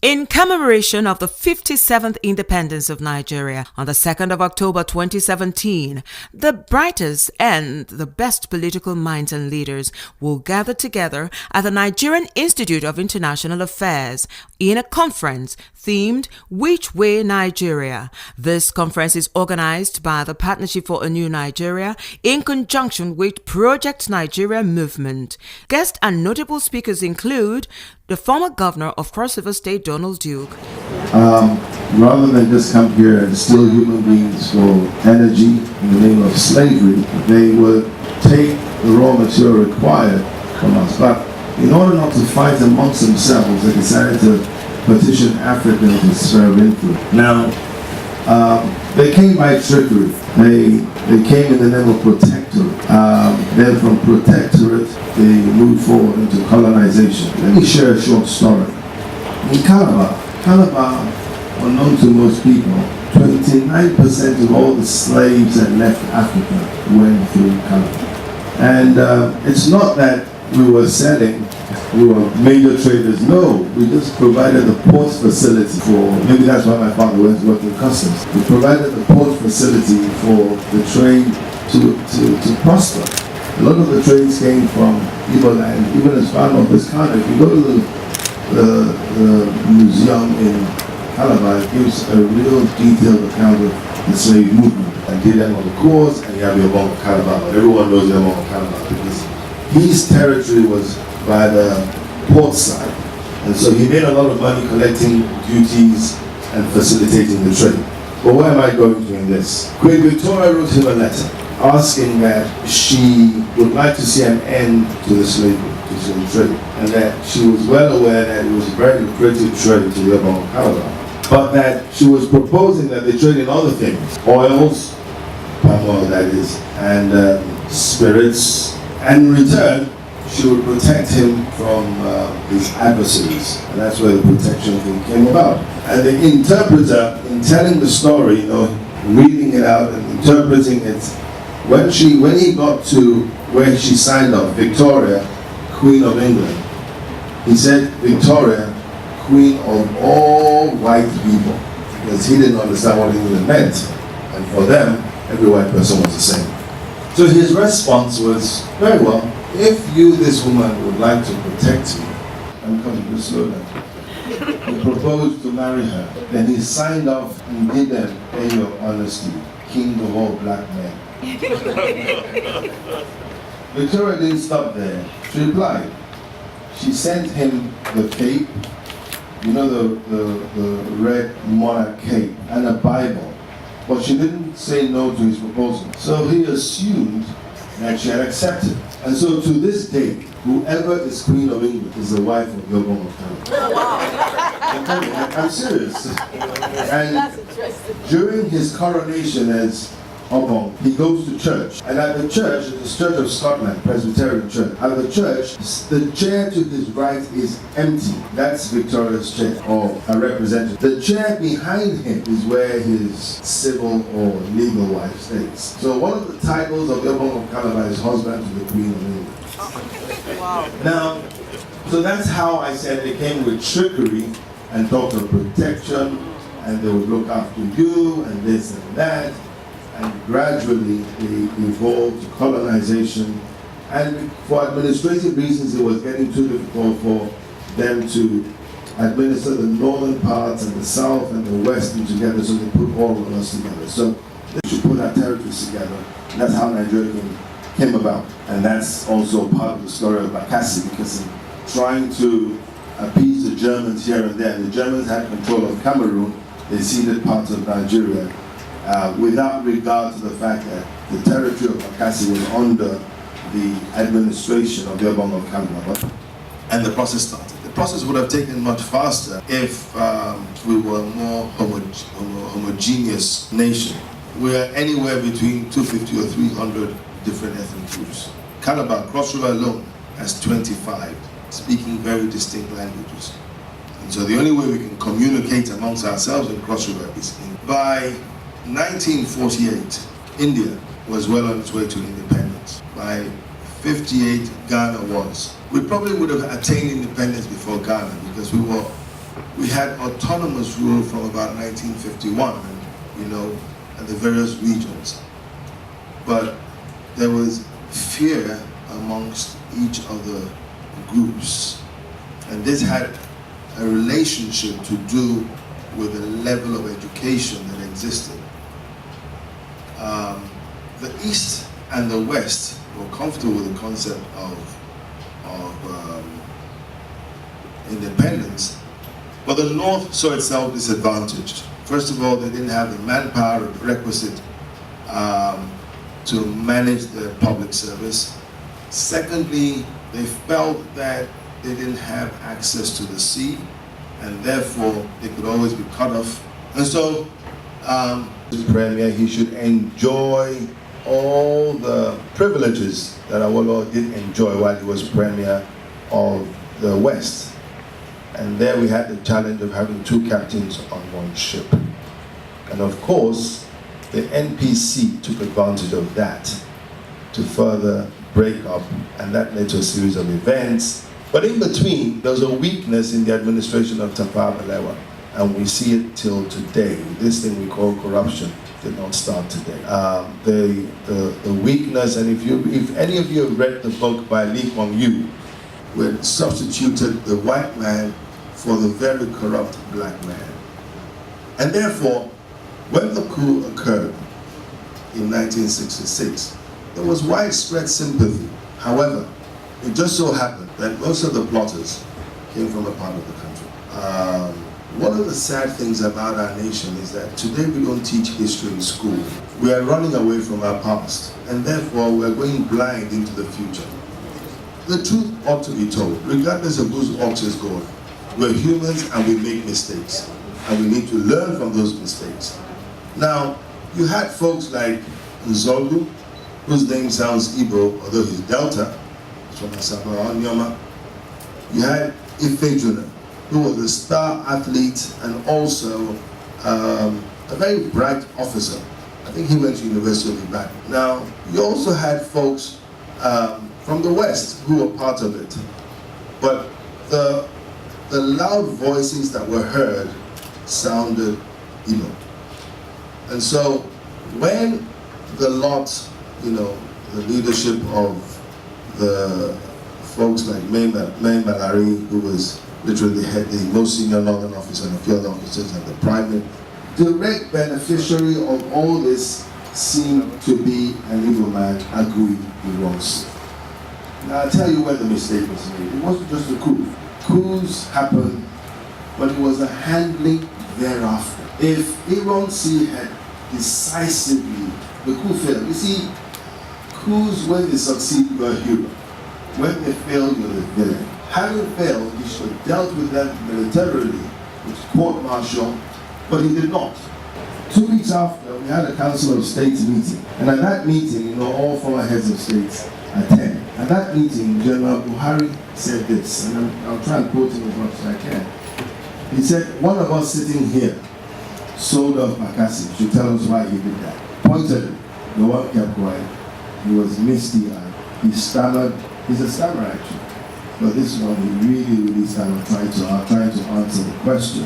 In commemoration of the 57th independence of Nigeria on the 2nd of October 2017, the brightest and the best political minds and leaders will gather together at the Nigerian Institute of International Affairs in a conference themed Which Way Nigeria. This conference is organized by the Partnership for a New Nigeria in conjunction with Project Nigeria Movement. Guest and notable speakers include the former governor of Cross River State, Donald Duke. Rather than just come here and steal human beings for energy in the name of slavery, they would take the raw material required from us. But in order not to fight amongst themselves, they decided to petition Africans to serve influence. Now, they came by trickery. They came in the name of protectorate. Then from protectorate, they moved forward into colonization. Let me share a short story. In Calabar, unknown to most people, 29% of all the slaves that left Africa went through Calabar. And it's not that we were selling, we were major traders. No, we just provided the port facility for, maybe that's why my father went to work in customs. We provided the port facility for the trade to prosper. A lot of the trades came from Igbo land, even as far north as Ghana. If you go to the museum in Calabar, it gives a real detailed account of the slave movement. And did them on the course, and you have your Yobong of Calabar. Everyone knows your Yobong of Calabar because his territory was by the port side. And so he made a lot of money collecting duties and facilitating the trade. But where am I going to in this? Queen Victoria wrote him a letter asking that she would like to see an end to the slavery, to slave trade, and that she was well aware that it was a very lucrative trade to the Yobong of Calabar, but that she was proposing that they trade in other things, oils, palm oil that is, and spirits, and in return she would protect him from his adversaries, and that's where the protection thing came about. And the interpreter, in telling the story, reading it out and interpreting it, when he got to where she signed off, Victoria, Queen of England, he said, Victoria, Queen of all white people, because he didn't understand what England meant, and for them, every white person was the same. So his response was, very well, if you, this woman, would like to protect me, I'm coming to slow down. He proposed to marry her. Then he signed off and did them in your honesty, king of all black men. Victoria didn't stop there. She replied. She sent him the cape, the red monarch cape, and a Bible. But she didn't say no to his proposal. So he assumed that she had accepted. And so to this day, whoever is Queen of England is the wife of Yobong of Calabar. I'm serious. And during his coronation as Obong, he goes to church. And at the church, it's the Church of Scotland, Presbyterian Church. At the church, the chair to his right is empty. That's Victoria's chair, or a representative. The chair behind him is where his civil or legal wife stays. So one of the titles of Yobong of Calabar is husband to the Queen of England. Wow. Now, so that's how I said they came with trickery and talked of protection, and they would look after you, and this and that. And gradually they evolved to colonization, and for administrative reasons it was getting too difficult for them to administer the northern parts and the south and the western together, so they put all of us together. So they should put our territories together. And that's how Nigeria came about. And that's also part of the story of Bakassi, because in trying to appease the Germans here and there, the Germans had control of Cameroon, they ceded parts of Nigeria, without regard to the fact that the territory of Bakassi was under the administration of Yobong of Calabar. And the process started. The process would have taken much faster if we were a more homogeneous nation. We are anywhere between 250 or 300 different ethnic groups. Calabar, Cross River alone, has 25, speaking very distinct languages. And so the only way we can communicate amongst ourselves in Cross River is by 1948, India was well on its way to independence. By 58, Ghana was. We probably would have attained independence before Ghana because we were we had autonomous rule from about 1951, and the various regions. But there was fear amongst each of the groups. And this had a relationship to do with the level of education that existed. The East and the West were comfortable with the concept of independence, but the North saw itself disadvantaged. First of all, they didn't have the manpower requisite to manage the public service. Secondly, they felt that they didn't have access to the sea, and therefore they could always be cut off. And so, the premier, he should enjoy all the privileges that Awolowo did enjoy while he was premier of the West. And there we had the challenge of having two captains on one ship. And of course, the NPC took advantage of that to further break up, and that led to a series of events. But in between, there was a weakness in the administration of Tafawa Balewa, and we see it till today. This thing we call corruption did not start today. The weakness, and if any of you have read the book by Lee Kuan Yew, where it substituted the white man for the very corrupt black man. And therefore, when the coup occurred in 1966, there was widespread sympathy. However, it just so happened that most of the plotters came from a part of the country. One of the sad things about our nation is that today we don't teach history in school. We are running away from our past, and therefore we are going blind into the future. The truth ought to be told, regardless of whose ox is going. We're humans and we make mistakes, and we need to learn from those mistakes. Now, you had folks like Nzolu, whose name sounds Igbo, although he's Delta, he's from Asaba Onyoma. You had Ife Juna, who was a star athlete and also a very bright officer. I think he went to University of Ibadan. Now, you also had folks from the West who were part of it. But the loud voices that were heard sounded Igbo. And so when the lot, the leadership of the folks like May Malari, who was literally the most senior Northern officer and a few other officers and the prime direct beneficiary of all this seemed to be an Igbo man, agreed he was. Now I'll tell you where the mistake was made. It wasn't just a coup. Coups happened, but it was the handling thereafter. If Iran C had decisively, the coup failed. You see, coups, when they succeed, you're a hero. When they fail, you're the villain. Having failed, he should have dealt with them militarily, with court-martial, but he did not. 2 weeks after, we had a Council of States meeting, and at that meeting, all former heads of states attend. At that meeting, General Buhari said this, and I'll try and quote him as much as I can. He said, one of us sitting here sold off Makassi, should tell us why he did that. Pointed, the one kept quiet. He was misty-eyed. He stammered. He's a stammerer, actually. But this one, he really stammered, trying to answer the question.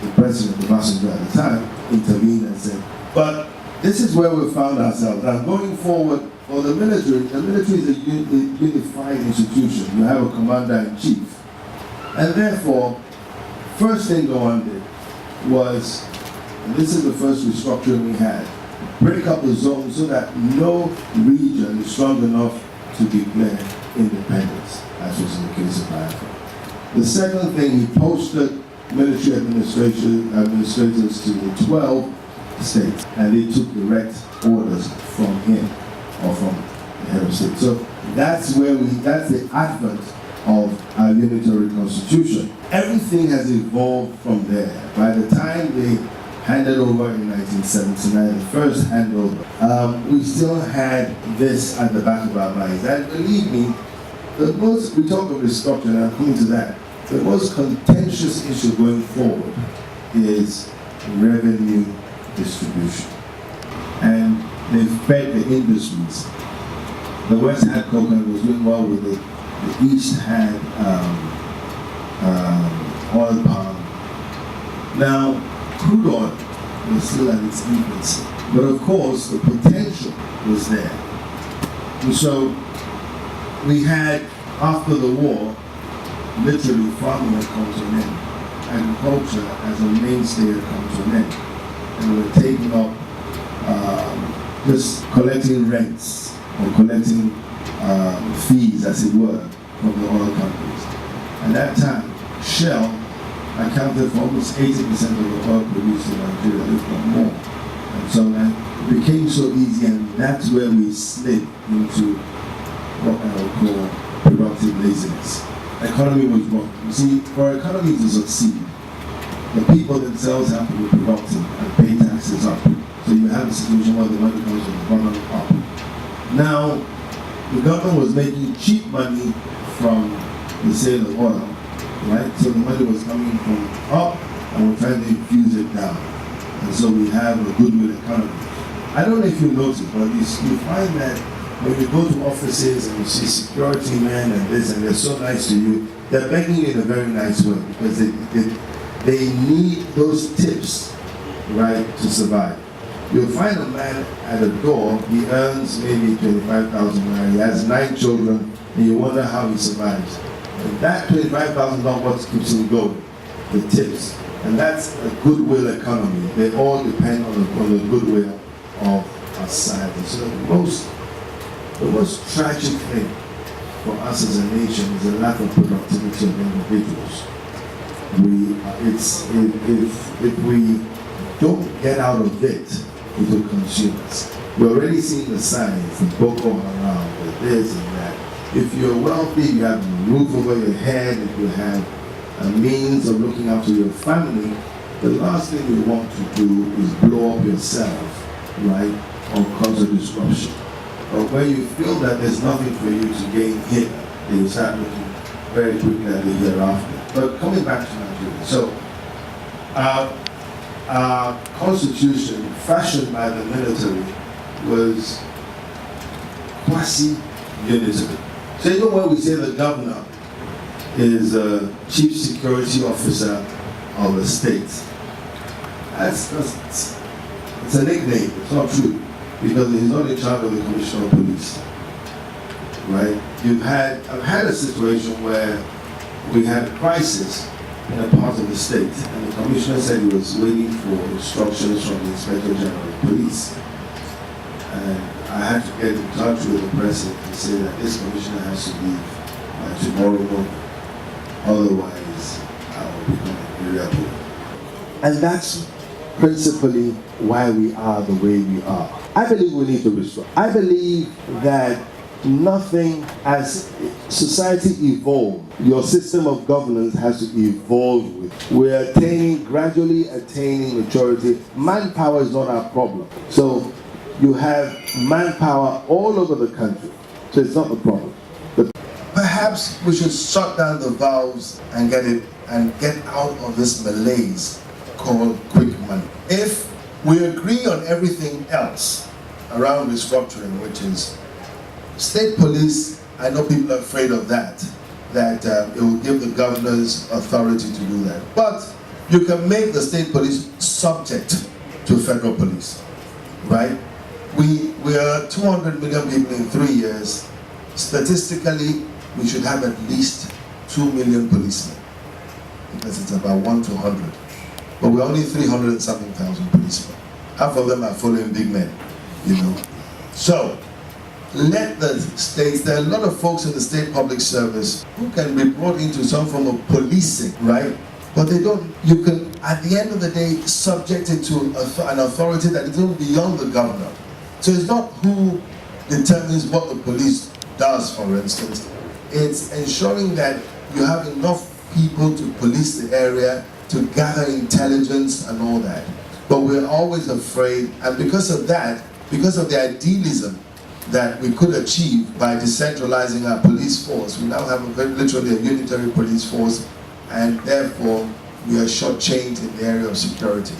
The president, the messenger at the time, intervened and said, but this is where we found ourselves. Now, going forward, for the military is a unified institution. You have a commander-in-chief. And therefore, first thing the one did was, and this is the first restructuring we had, break up the zone so that no region is strong enough to declare independence, as was in the case of Biafra. The second thing, he posted military administrators to the 12 states, and they took direct orders from him or from the head of state. So that's the advent of our unitary constitution. Everything has evolved from there. By the time they handed over in 1979, the first handover, we still had this at the back of our minds. And believe me, we talk of restructuring, and I'm coming to that. The most contentious issue going forward is revenue distribution. And they fed the industries. The West had coke and was doing well with it. The East had oil palm Now, crude oil was still at its infancy, but of course the potential was there. And so we had, after the war, literally farming had come to an end. Agriculture as a mainstay had come to an end. And we were taking up just collecting rents or collecting fees, as it were, from the oil companies. At that time, Shell accounted for almost 80% of the oil produced in Nigeria, if not more. And so that it became so easy, and that's where we slid into what I would call productive laziness. Economy was wrong. You see, for an economy to succeed, the people themselves have to be productive and pay taxes up. So you have a situation where the money comes from the bottom up. Now, the government was making cheap money from the sale of oil, right? So the money was coming from up, and we're trying to infuse it down. And so we have a goodwill economy. I don't know if you notice, but you find that when you go to offices and you see security men and this, and they're so nice to you, they're begging you in a very nice way, because they need those tips, right, to survive. You'll find a man at a door, he earns maybe 25,000 naira, he has 9 children, and you wonder how he survives. And that 25,000 is not what keeps him going, the tips. And that's a goodwill economy. They all depend on the goodwill of our society. So the most tragic thing for us as a nation is the lack of productivity of individuals. If we don't get out of it, it will consume us. We're already seeing the signs, the Boko Haram, the this and that. If you're wealthy, you have a roof over your head, if you have a means of looking after your family, the last thing you want to do is blow up yourself, right, or cause a disruption. But when you feel that there's nothing for you to gain here, then you start looking very quickly at the hereafter. But coming back to Nigeria, so our constitution, fashioned by the military, was quasi-unitary. So even when we say the governor is a chief security officer of a state, it's a nickname, it's not true, because he's not in charge of the commissioner of police, right? I've had a situation where we had a crisis in a part of the state, and the commissioner said he was waiting for instructions from the inspector general of police. And I had to get in touch with the president and say that this commissioner has to leave by tomorrow morning. Otherwise, I will become an area boy. And that's principally why we are the way we are. I believe we need to restore. I believe that nothing, as society evolves, your system of governance has to evolve with. We're gradually attaining maturity. Manpower is not our problem. So you have manpower all over the country. So it's not the problem. Perhaps we should shut down the valves and get out of this malaise called quick money. If we agree on everything else around restructuring, which is state police, I know people are afraid of that it will give the governors authority to do that. But you can make the state police subject to federal police, right? We are 200 million people in 3 years. Statistically, we should have at least 2 million policemen, because it's about 1 to 100. But we're only 300 and something thousand policemen. Half of them are following big men, you know. So, let the states, there are a lot of folks in the state public service who can be brought into some form of policing, right? But they don't, you can, at the end of the day, subject it to an authority that is even beyond the governor. So it's not who determines what the police does, for instance. It's ensuring that you have enough people to police the area, to gather intelligence and all that. But we're always afraid, and because of that, because of the idealism that we could achieve by decentralizing our police force, we now have literally a unitary police force, and therefore we are shortchanged in the area of security.